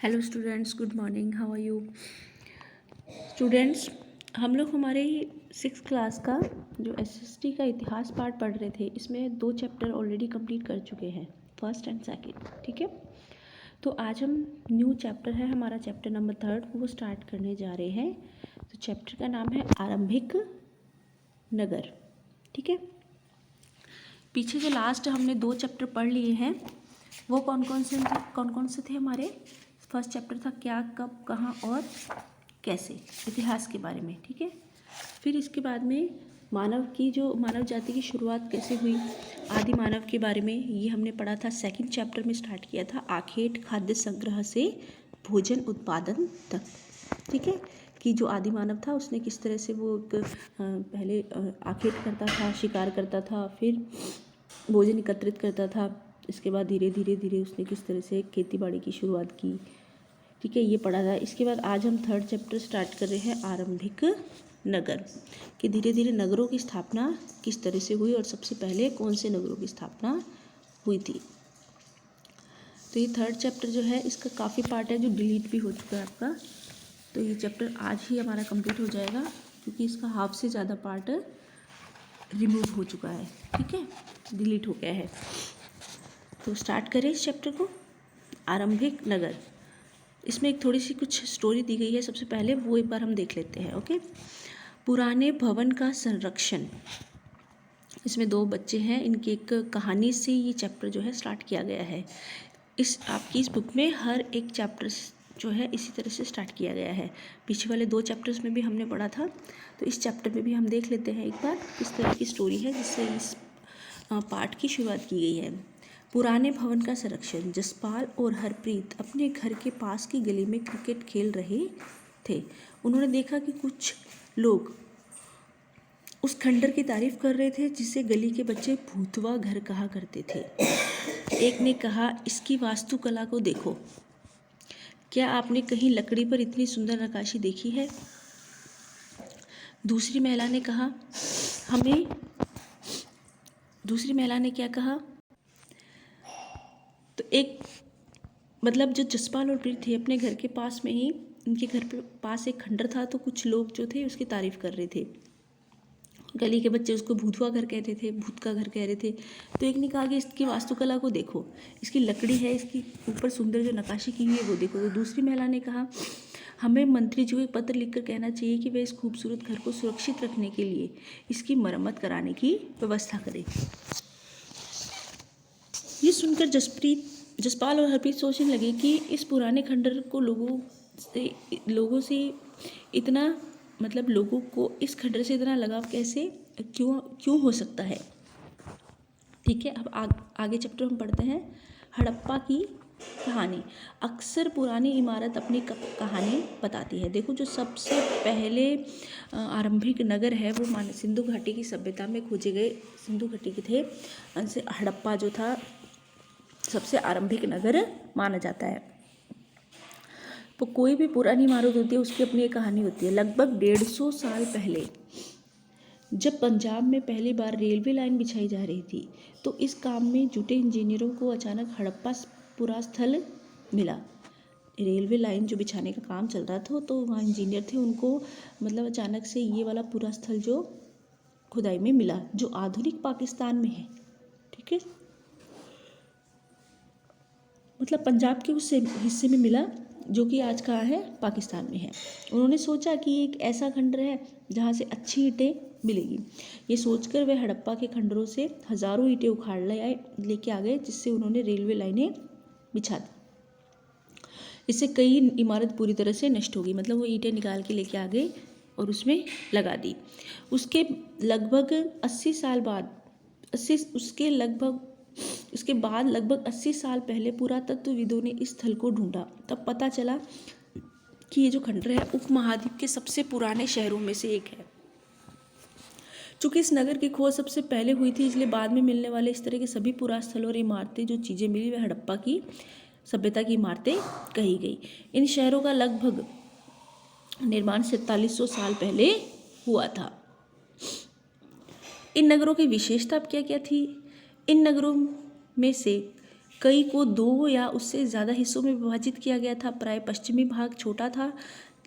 Hello students, good morning. How are you students? हम लोग हमारे 6th क्लास का जो एसएसटी का इतिहास पार्ट पढ़ रहे थे, इसमें 2 चैप्टर ऑलरेडी कंप्लीट कर चुके हैं, फर्स्ट एंड सेकंड। ठीक है, तो आज हम न्यू चैप्टर है हमारा, चैप्टर नंबर 3 वो स्टार्ट करने जा रहे हैं। तो चैप्टर का नाम है आरंभिक नगर। ठीक है, पीछे जो लास्ट हमने 2 चैप्टर पढ़ लिए हैं वो कौन कौन से थे हमारे? फर्स्ट चैप्टर था क्या, कब, कहाँ और कैसे, इतिहास के बारे में। ठीक है, फिर इसके बाद में मानव जाति की शुरुआत कैसे हुई, आदि मानव के बारे में ये हमने पढ़ा था। सेकंड चैप्टर में स्टार्ट किया था आखेट खाद्य संग्रह से भोजन उत्पादन तक। ठीक है, कि जो आदि मानव था उसने किस तरह से वो पहले आखेट करता था, शिकार करता था, फिर भोजन एकत्रित करता था, इसके बाद धीरे धीरे उसने किस तरह से खेती बाड़ी की शुरुआत की। ठीक है, ये पढ़ा था। इसके बाद आज हम 3rd चैप्टर स्टार्ट कर रहे हैं आरंभिक नगर, कि धीरे धीरे नगरों की स्थापना किस तरह से हुई और सबसे पहले कौन से नगरों की स्थापना हुई थी। तो ये 3rd चैप्टर जो है इसका काफ़ी पार्ट है जो डिलीट भी हो चुका है आपका, तो ये चैप्टर आज ही हमारा कंप्लीट हो जाएगा क्योंकि इसका हाफ से ज़्यादा पार्ट रिमूव हो चुका है। ठीक है, डिलीट हो गया है। तो स्टार्ट करें इस चैप्टर को, आरंभिक नगर। इसमें एक थोड़ी सी कुछ स्टोरी दी गई है, सबसे पहले वो एक बार हम देख लेते हैं। ओके, पुराने भवन का संरक्षण। इसमें 2 बच्चे हैं, इनकी एक कहानी से ये चैप्टर जो है स्टार्ट किया गया है। आपकी इस बुक में हर एक चैप्टर जो है इसी तरह से स्टार्ट किया गया है। पीछे वाले 2 चैप्टर्स में भी हमने पढ़ा था, तो इस चैप्टर में भी हम देख लेते हैं एक बार किस तरह की स्टोरी है जिससे इस पार्ट की शुरुआत की गई है। पुराने भवन का संरक्षण। जसपाल और हरप्रीत अपने घर के पास की गली में क्रिकेट खेल रहे थे। उन्होंने देखा कि कुछ लोग उस खंडर की तारीफ कर रहे थे जिसे गली के बच्चे भूतवा घर कहा करते थे। एक ने कहा, इसकी वास्तुकला को देखो, क्या आपने कहीं लकड़ी पर इतनी सुंदर नक्काशी देखी है? दूसरी महिला ने क्या कहा? तो जो जसपाल और प्रीत थे अपने घर के पास में ही, इनके घर के पास एक खंडर था, तो कुछ लोग जो थे उसकी तारीफ कर रहे थे। गली के बच्चे उसको भूतवा घर कहते थे, भूत का घर कह रहे थे। तो एक ने कहा कि इसकी वास्तुकला को देखो, इसकी लकड़ी है, इसकी ऊपर सुंदर जो नक्काशी की हुई है वो देखो। तो दूसरी महिला ने कहा, हमें मंत्री जी को एक पत्र लिखकर कहना चाहिए कि वे इस खूबसूरत घर को सुरक्षित रखने के लिए इसकी मरम्मत कराने की व्यवस्था करें। ये सुनकर जसपाल और हरप्रीत सोचने लगे कि इस पुराने खंडर को लोगों से इतना लोगों को इस खंडर से इतना लगाव कैसे क्यों हो सकता है। ठीक है, अब आगे चैप्टर हम पढ़ते हैं। हड़प्पा की कहानी। अक्सर पुरानी इमारत अपनी कहानी बताती है। देखो, जो सबसे पहले आरंभिक नगर है वो सिंधु घाटी की सभ्यता में खोजे गए सिंधु घाटी के थे, उनसे हड़प्पा जो था सबसे आरंभिक नगर माना जाता है। तो कोई भी पुरानी इमारत होती है उसकी अपनी एक कहानी होती है। लगभग 150 साल पहले जब पंजाब में पहली बार रेलवे लाइन बिछाई जा रही थी, तो इस काम में जुटे इंजीनियरों को अचानक हड़प्पा पूरा स्थल मिला। रेलवे लाइन जो बिछाने का काम चल रहा था, तो वहाँ इंजीनियर थे, उनको अचानक से ये वाला पूरा स्थल जो खुदाई में मिला, जो आधुनिक पाकिस्तान में है। ठीक है, पंजाब के उस हिस्से में मिला जो कि आज कहाँ है, पाकिस्तान में है। उन्होंने सोचा कि एक ऐसा खंडर है जहाँ से अच्छी ईंटें मिलेगी। ये सोचकर वे हड़प्पा के खंडरों से हज़ारों ईंटें उखाड़ लेके आ गए, जिससे उन्होंने रेलवे लाइनें बिछा दी। इससे कई इमारत पूरी तरह से नष्ट हो गई, वो ईंटें निकाल के लेके आ गए और उसमें लगा दी। उसके बाद लगभग 80 साल पहले पुरातत्वविदों ने इस स्थल को ढूंढा। तब पता चला कि ये जो खंडर है उपमहाद्वीप के सबसे पुराने शहरों में से एक है। चूँकि इस नगर की खोज सबसे पहले हुई थी, इसलिए बाद में मिलने वाले इस तरह के सभी पुरास्थल और इमारतें जो चीज़ें मिली वे हड़प्पा की सभ्यता की इमारतें कही गई। इन शहरों का लगभग निर्माण 4700 साल पहले हुआ था। इन नगरों की विशेषता क्या क्या थी? इन नगरों में से कई को दो या उससे ज़्यादा हिस्सों में विभाजित किया गया था। प्राय पश्चिमी भाग छोटा था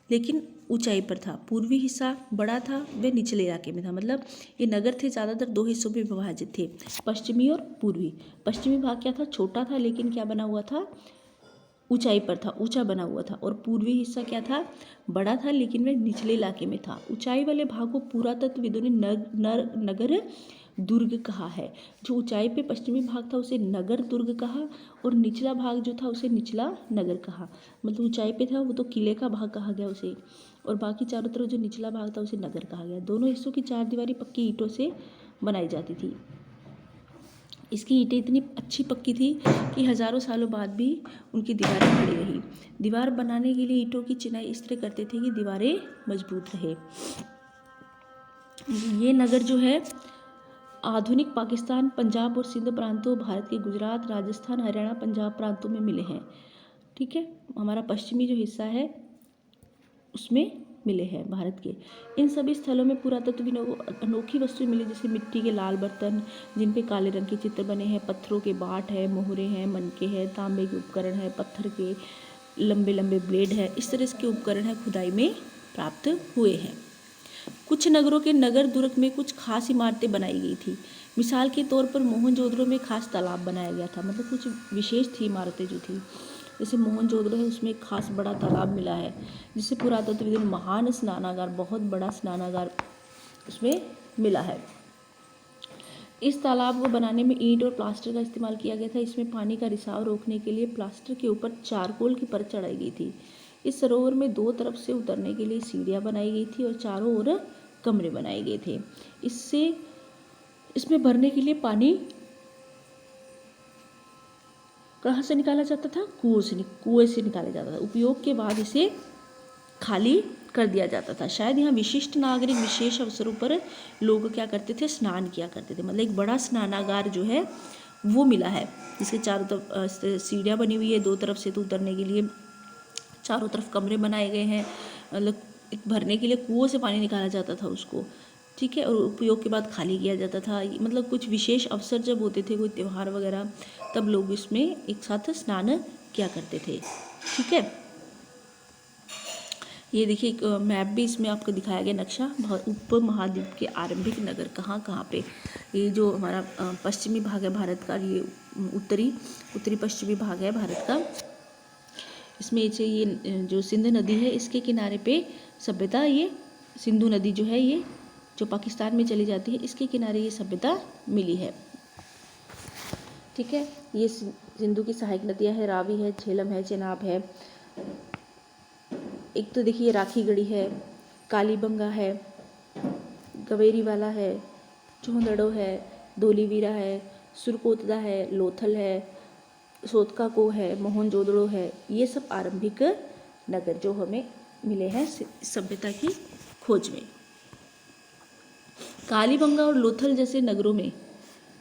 लेकिन ऊंचाई पर था। पूर्वी हिस्सा बड़ा था, वे निचले इलाके में था। मतलब ये नगर थे ज़्यादातर दो हिस्सों में विभाजित थे, पश्चिमी और पूर्वी। पश्चिमी भाग क्या था, छोटा था लेकिन क्या बना हुआ था, ऊंचाई पर था, ऊंचा बना हुआ था। और पूर्वी हिस्सा क्या था, बड़ा था लेकिन वह निचले इलाके में था। ऊंचाई वाले भाग को पुरातत्वविदों ने नगर दुर्ग कहा है। जो ऊंचाई पे पश्चिमी भाग था उसे नगर दुर्ग कहा, और निचला भाग जो था उसे निचला नगर कहा। मतलब ऊंचाई पे था वो तो किले का भाग कहा गया उसे, और बाकी चारों तरफ जो निचला भाग था उसे नगर कहा गया। दोनों हिस्सों की चारदीवारी पक्की ईंटों से बनाई जाती थी। इसकी ईंटें इतनी अच्छी पक्की थी कि हज़ारों सालों बाद भी उनकी दीवारें खड़ी रही। दीवार बनाने के लिए ईंटों की चिनाई इस तरह करते थे कि दीवारें मजबूत रहे। ये नगर जो है आधुनिक पाकिस्तान, पंजाब और सिंध प्रांतों, भारत के गुजरात, राजस्थान, हरियाणा, पंजाब प्रांतों में मिले हैं। ठीक है, हमारा पश्चिमी जो हिस्सा है उसमें मिले हैं भारत के। इन सभी स्थलों में पुरातत्वविदों को अनोखी वस्तुएं मिली, जैसे मिट्टी के लाल बर्तन जिन पे काले रंग के चित्र बने हैं, पत्थरों के बाट है, मोहरे हैं, मनके हैं, तांबे के उपकरण है, पत्थर के लंबे लंबे ब्लेड है। इस तरह के उपकरण है खुदाई में प्राप्त हुए हैं। कुछ नगरों के नगर दुर्ग में कुछ खास इमारतें बनाई गई थी। मिसाल के तौर पर मोहनजोदड़ो में खास तालाब बनाया गया था। मतलब कुछ विशेष थी इमारतें जो थी, जैसे मोहनजोदड़ो है उसमें एक खास बड़ा तालाब मिला है, जिससे पुरातत्वविदों ने महान स्नानागार, बहुत बड़ा स्नानागार उसमें मिला है। इस तालाब को बनाने में ईंट और प्लास्टर का इस्तेमाल किया गया था। इसमें पानी का रिसाव रोकने के लिए प्लास्टर के ऊपर चारकोल की परत चढ़ाई गई थी। इस सरोवर में दो तरफ से उतरने के लिए सीढ़ियाँ बनाई गई थी और चारों ओर कमरे बनाए गए थे। इसमें भरने के लिए पानी कहाँ से निकाला जाता था, कुएं से निकाला जाता था। उपयोग के बाद इसे खाली कर दिया जाता था। शायद यहाँ विशिष्ट नागरिक विशेष अवसरों पर लोग क्या करते थे, स्नान किया करते थे। मतलब एक बड़ा स्नानागार जो है वो मिला है, जिसके चारों तरफ सीढ़ियाँ बनी हुई है, दो तरफ से तो उतरने के लिए चारों तरफ कमरे बनाए गए हैं। मतलब भरने के लिए कुओं से पानी निकाला जाता था उसको, ठीक है, और उपयोग के बाद खाली किया जाता था। मतलब कुछ विशेष अवसर जब होते थे, कोई त्यौहार वगैरह, तब लोग इसमें एक साथ स्नान किया करते थे। ठीक है, ये देखिए एक मैप भी इसमें आपको दिखाया गया, नक्शा उप महाद्वीप के आरंभिक नगर कहाँ कहाँ पे। ये जो हमारा पश्चिमी भाग है भारत का, ये उत्तरी पश्चिमी भाग है भारत का। इसमें से ये जो सिंध नदी है इसके किनारे पे सभ्यता, ये सिंधु नदी जो है ये जो पाकिस्तान में चली जाती है, इसके किनारे ये सभ्यता मिली है। ठीक है, ये सिंधु की सहायक नदियाँ है, रावी है, झेलम है, चेनाब है। एक तो देखिए राखी गढ़ी है, कालीबंगा है, गवेरीवाला है, चौंदड़ो है, धोलीवीरा है, सुरकोतदा है, लोथल है, सोतका को है, मोहनजोदड़ो है। ये सब आरंभिक नगर जो हमें मिले हैं सभ्यता की खोज में। कालीबंगा और लोथल जैसे नगरों में,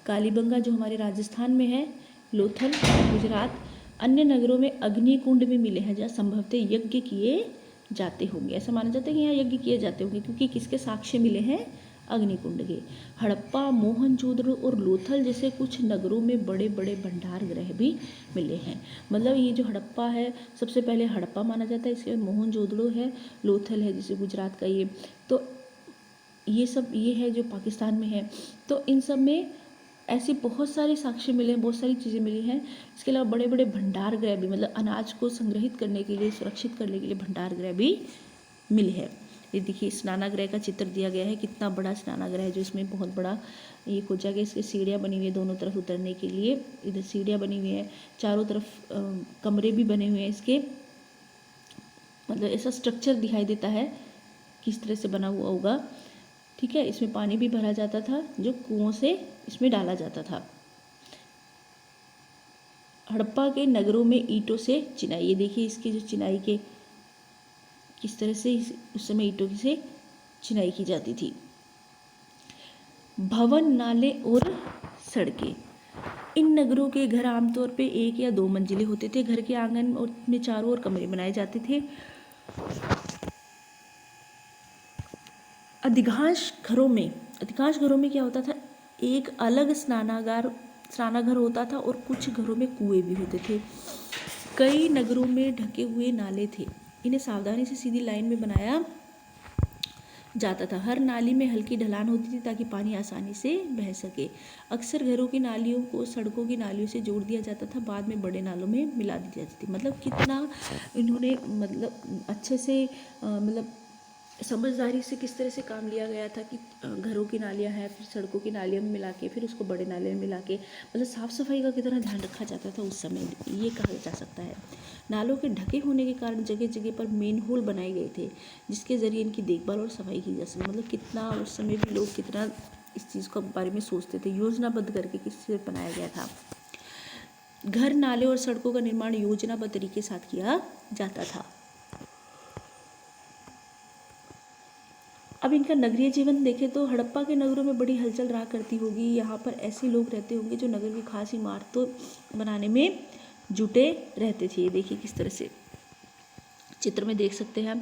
कालीबंगा जो हमारे राजस्थान में है, लोथल गुजरात, अन्य नगरों में अग्निकुंड में मिले हैं, जहाँ संभवतः यज्ञ किए जाते होंगे। ऐसा माना जाता है कि यहाँ यज्ञ किए जाते होंगे, क्योंकि किसके साक्ष्य मिले हैं, अग्निकुंड के। हड़प्पा, मोहनजोदड़ो और लोथल जैसे कुछ नगरों में बड़े बड़े भंडार गृह भी मिले हैं। मतलब ये जो हड़प्पा है, सबसे पहले हड़प्पा माना जाता है, इसके बाद मोहनजोदड़ो है, लोथल है जैसे गुजरात का ये, तो ये सब ये है जो पाकिस्तान में है। तो इन सब में ऐसी बहुत सारे साक्ष्य मिले हैं, बहुत सारी चीज़ें मिली हैं। इसके अलावा बड़े बड़े भंडार गृह भी, मतलब अनाज को संग्रहित करने के लिए, सुरक्षित करने के लिए भंडार गृह भी मिले हैं। ये देखिए स्नानागृह का चित्र दिया गया है, कितना बड़ा स्नानागृह है, जो इसमें बहुत बड़ा ये खोजा गया। इसके सीढ़ियाँ बनी हुई है दोनों तरफ उतरने के लिए, इधर सीढ़ियाँ बनी हुई हैं, चारों तरफ कमरे भी बने हुए हैं इसके। मतलब ऐसा स्ट्रक्चर दिखाई देता है किस तरह से बना हुआ होगा। ठीक है, इसमें पानी भी भरा जाता था जो कुओं से इसमें डाला जाता था। हड़प्पा के नगरों में ईंटों से चिनाई, ये देखिए इसकी जो चिनाई के किस तरह से उस समय ईंटों से चिनाई की जाती थी। भवन, नाले और सड़कें, इन नगरों के घर आमतौर पे 1 या 2 मंजिले होते थे। घर के आंगन और में चारों ओर कमरे बनाए जाते थे। अधिकांश घरों में क्या होता था, एक अलग स्नानागार पुराना घर होता था और कुछ घरों में कुएं भी होते थे। कई नगरों में ढके हुए नाले थे, इन्हें सावधानी से सीधी लाइन में बनाया जाता था। हर नाली में हल्की ढलान होती थी ताकि पानी आसानी से बह सके। अक्सर घरों की नालियों को सड़कों की नालियों से जोड़ दिया जाता था, बाद में बड़े नालों में मिला दी जाती थी। मतलब कितना इन्होंने मतलब अच्छे से मतलब समझदारी से किस तरह से काम लिया गया था कि घरों की नालियाँ हैं, फिर सड़कों की नालियों में मिला के, फिर उसको बड़े नाले में मिला के, मतलब साफ़ सफाई का कितना ध्यान रखा जाता था उस समय, ये कहा जा सकता है। नालों के ढके होने के कारण जगह जगह पर मेन होल बनाए गए थे, जिसके ज़रिए इनकी देखभाल और सफाई की जा सके। मतलब कितना उस समय भी लोग कितना इस चीज़ के बारे में सोचते थे, योजनाबद्ध करके किससे बनाया गया था। घर, नाले और सड़कों का निर्माण योजनाबद्ध तरीके के साथ किया जाता था। अब इनका नगरीय जीवन देखें तो हड़प्पा के नगरों में बड़ी हलचल रहा करती होगी। यहाँ पर ऐसे लोग रहते होंगे जो नगर की खास इमारतों बनाने में जुटे रहते थे। ये देखिए किस तरह से चित्र में देख सकते हैं।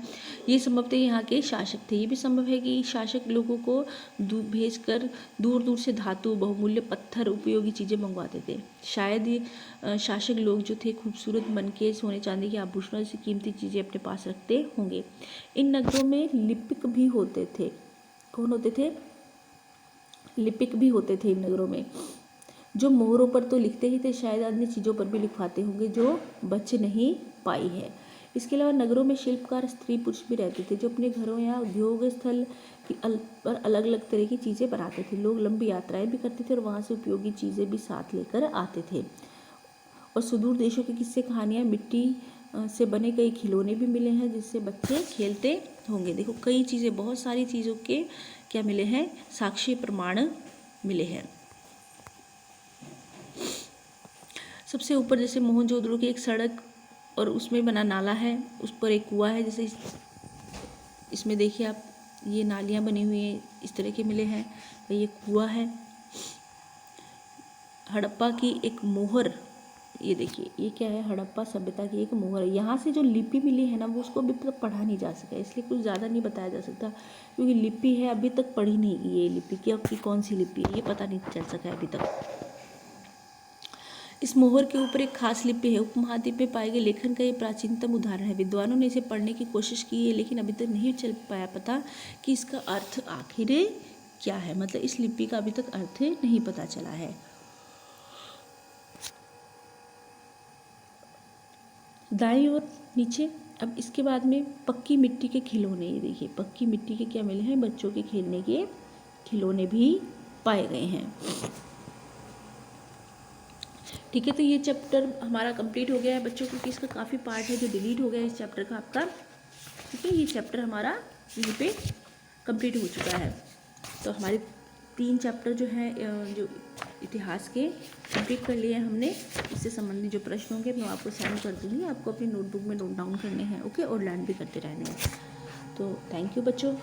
ये संभवतः यहाँ के शासक थे। ये भी संभव है कि शासक लोगों को भेजकर दूर दूर से धातु, बहुमूल्य पत्थर, उपयोगी चीज़ें मंगवाते थे। शायद ये शासक लोग जो थे खूबसूरत मनके, सोने चांदी के आभूषणों जैसी कीमती चीज़ें अपने पास रखते होंगे। इन नगरों में लिपिक भी होते थे। कौन होते थे? लिपिक भी होते थे इन नगरों में, जो मोहरों पर तो लिखते ही थे, शायद अन्य चीज़ों पर भी लिखवाते होंगे जो बच नहीं पाई है। इसके अलावा नगरों में शिल्पकार स्त्री पुरुष भी रहते थे, जो अपने घरों या उद्योग स्थल पर अलग अलग तरह की चीज़ें बनाते थे। लोग लंबी यात्राएं भी करते थे और वहाँ से उपयोगी चीज़ें भी साथ लेकर आते थे। और सुदूर देशों की किस्से कहानियाँ, मिट्टी से बने कई खिलौने भी मिले हैं जिससे बच्चे खेलते होंगे। देखो कई चीज़ें, बहुत सारी चीज़ों के क्या मिले हैं, साक्ष्य प्रमाण मिले हैं। सबसे ऊपर जैसे मोहनजोदड़ो की एक सड़क और उसमें बना नाला है, उस पर एक कुआं है। जैसे इसमें देखिए आप, ये नालियाँ बनी हुई हैं, इस तरह के मिले हैं। ये कुआं है। हड़प्पा की एक मोहर, ये देखिए ये क्या है, हड़प्पा सभ्यता की एक मोहर है। यहाँ से जो लिपि मिली है ना, वो उसको अभी तक पढ़ा नहीं जा सका, इसलिए कुछ ज़्यादा नहीं बताया जा सकता, क्योंकि लिपि है अभी तक पढ़ी नहीं गई। ये लिपि की कौन सी लिपि है ये पता नहीं चल सका है अभी तक। इस मोहर के ऊपर एक खास लिपि है। उपमहाद्वीप में पाए गए लेखन का ये प्राचीनतम उदाहरण है। विद्वानों ने इसे पढ़ने की कोशिश की है, लेकिन अभी तक नहीं चल पाया पता कि इसका अर्थ आखिर क्या है। मतलब इस लिपि का अभी तक अर्थ नहीं पता चला है। दाईं ओर नीचे, अब इसके बाद में पक्की मिट्टी के खिलौने। ये देखिए पक्की मिट्टी के क्या मिले हैं, बच्चों के खेलने के खिलौने भी पाए गए हैं। ठीक है, तो ये चैप्टर हमारा कंप्लीट हो गया है बच्चों, क्योंकि इसका काफ़ी पार्ट है जो डिलीट हो गया है इस चैप्टर का आपका। ठीक है, ये चैप्टर हमारा यहीं पे कंप्लीट हो चुका है। तो हमारे 3 चैप्टर जो हैं जो इतिहास के कंप्लीट कर लिए हैं हमने। इससे संबंधित जो प्रश्न होंगे मैं आपको सेंड कर दूँगी, आपको अपनी नोटबुक में नोट डाउन करने हैं। ओके, और लर्न भी करते रहने हैं। तो थैंक यू बच्चों।